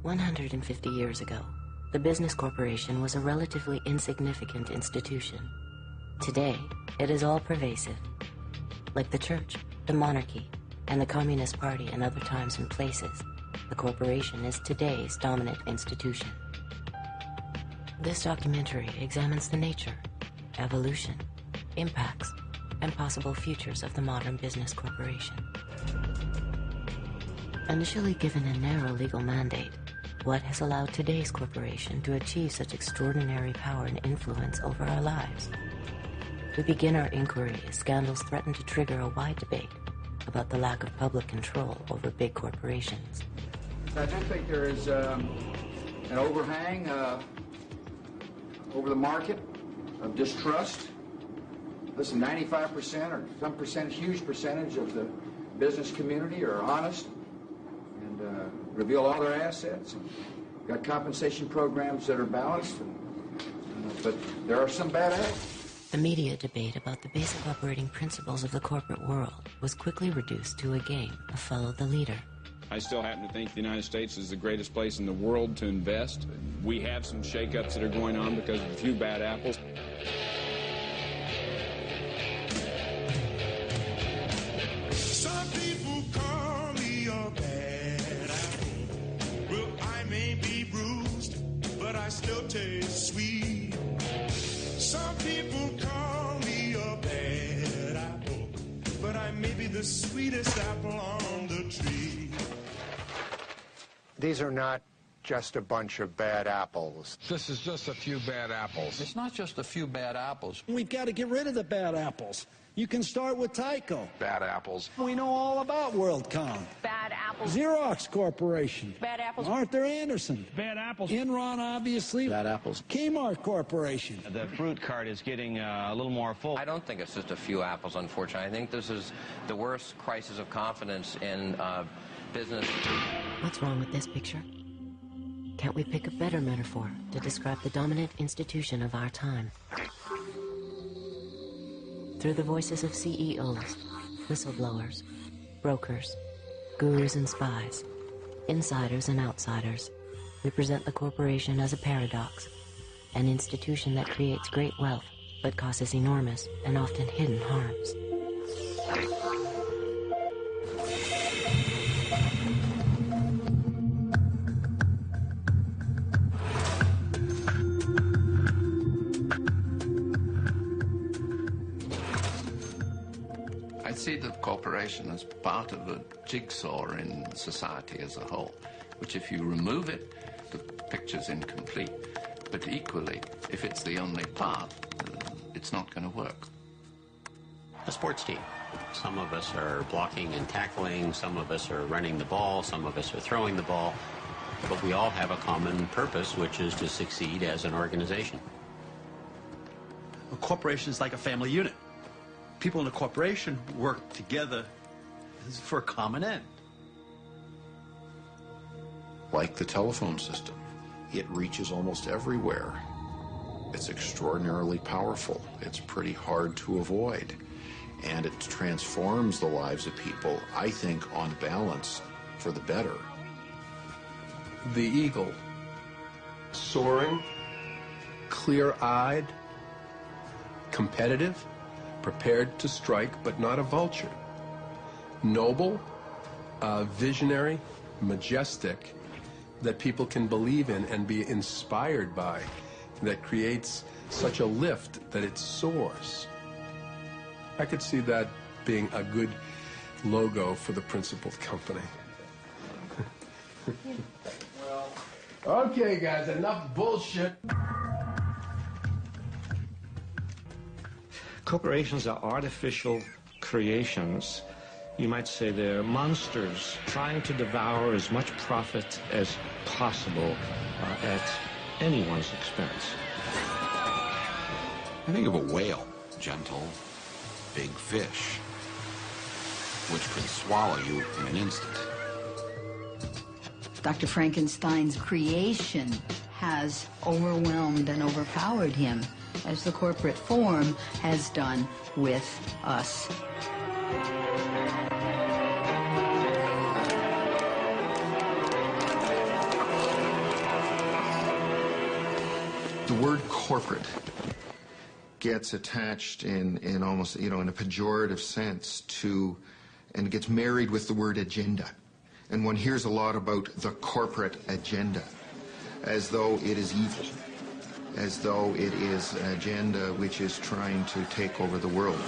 150 years ago, the business corporation was a relatively insignificant institution. Today, it is all-pervasive. Like the church, the monarchy, and the Communist Party in other times and places, the corporation is today's dominant institution. This documentary examines the nature, evolution, impacts, and possible futures of the modern business corporation. Initially given a narrow legal mandate, what has allowed today's corporation to achieve such extraordinary power and influence over our lives? We begin our inquiry as scandals threaten to trigger a wide debate about the lack of public control over big corporations. I do think there is an overhang over the market of distrust. Listen, 95% or some percentage, huge percentage of the business community are honest and reveal all their assets. Got compensation programs that are balanced, but there are some bad acts. The media debate about the basic operating principles of the corporate world was quickly reduced to a game of follow the leader. I still happen to think the United States is the greatest place in the world to invest. We have some shakeups that are going on because of a few bad apples. Some people call me a bad apple. Well, I may be bruised, but I still taste sweet. Some people call me a bad apple, but I may be the sweetest apple on the tree. These are not just a bunch of bad apples. This is just a few bad apples. It's not just a few bad apples. We've got to get rid of the bad apples. You can start with Tyco. Bad apples. We know all about WorldCom. Bad apples. Xerox Corporation. Bad apples. Arthur Anderson. Bad apples. Enron, obviously. Bad apples. Kmart Corporation. The fruit cart is getting a little more full. I don't think it's just a few apples, unfortunately. I think this is the worst crisis of confidence in business. What's wrong with this picture? Can't we pick a better metaphor to describe the dominant institution of our time? Through the voices of CEOs, whistleblowers, brokers, gurus and spies, insiders and outsiders, we present the corporation as a paradox, an institution that creates great wealth but causes enormous and often hidden harms. I see the corporation as part of a jigsaw in society as a whole, which if you remove it, the picture's incomplete. But equally, if it's the only part, it's not going to work. A sports team. Some of us are blocking and tackling, some of us are running the ball, some of us are throwing the ball, but we all have a common purpose, which is to succeed as an organization. A corporation is like a family unit. People in a corporation work together for a common end. Like the telephone system, it reaches almost everywhere. It's extraordinarily powerful. It's pretty hard to avoid. And it transforms the lives of people, I think, on balance, for the better. The eagle, soaring, clear-eyed, competitive, prepared to strike, but not a vulture. Noble, visionary, majestic, that people can believe in and be inspired by, that creates such a lift that it soars. I could see that being a good logo for the principal company. Okay, guys, enough bullshit. Corporations are artificial creations. You might say they're monsters trying to devour as much profit as possible at anyone's expense. I think of a whale, gentle, big fish, which could swallow you in an instant. Dr. Frankenstein's creation has overwhelmed and overpowered him, as the corporate form has done with us. The word corporate gets attached in almost, in a pejorative sense to, and gets married with the word agenda. And one hears a lot about the corporate agenda, as though it is evil, as though it is an agenda which is trying to take over the world.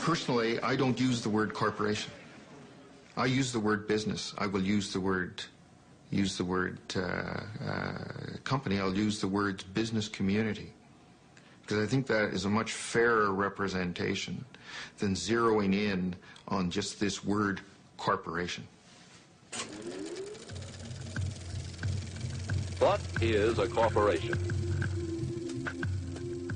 Personally, I don't use the word corporation. I use the word business. I will use the word company. I'll use the words business community, because I think that is a much fairer representation than zeroing in on just this word corporation. What is a corporation?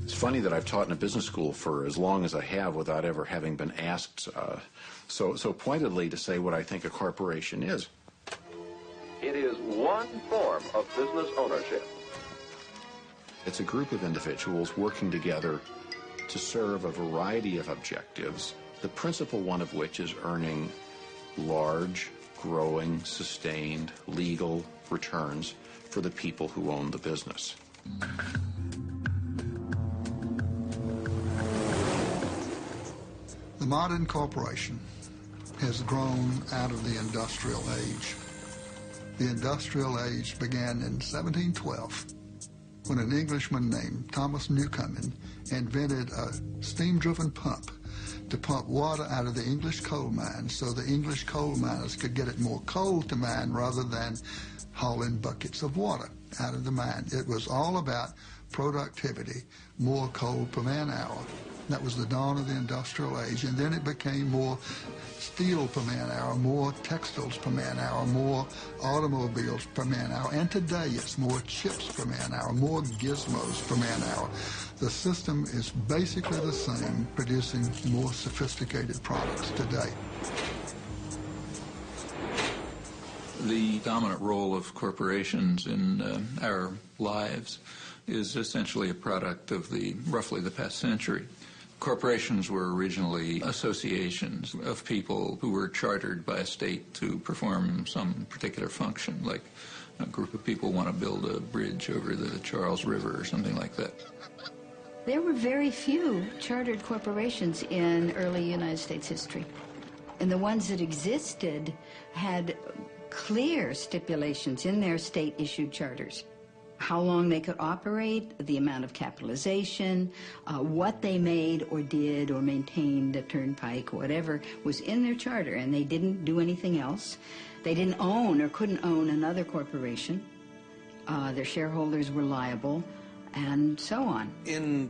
It's funny that I've taught in a business school for as long as I have without ever having been asked so pointedly to say what I think a corporation is. It is one form of business ownership. It's a group of individuals working together to serve a variety of objectives, the principal one of which is earning large, growing, sustained, legal returns for the people who own the business. The modern corporation has grown out of the industrial age. The industrial age began in 1712 when an Englishman named Thomas Newcomen invented a steam-driven pump to pump water out of the English coal mines so the English coal miners could get it more coal to mine rather than hauling buckets of water out of the mine. It was all about productivity, more coal per man hour. That was the dawn of the industrial age, and then it became more steel per man hour, more textiles per man hour, more automobiles per man hour, and today it's more chips per man hour, more gizmos per man hour. The system is basically the same, producing more sophisticated products today. The dominant role of corporations in our lives is essentially a product of roughly the past century. Corporations were originally associations of people who were chartered by a state to perform some particular function, like a group of people want to build a bridge over the Charles River or something like that. There were very few chartered corporations in early United States history. And the ones that existed had clear stipulations in their state-issued charters. How long they could operate, the amount of capitalization, what they made or did or maintained, a turnpike, whatever, was in their charter, and they didn't do anything else. They didn't own or couldn't own another corporation. Their shareholders were liable, and so on. In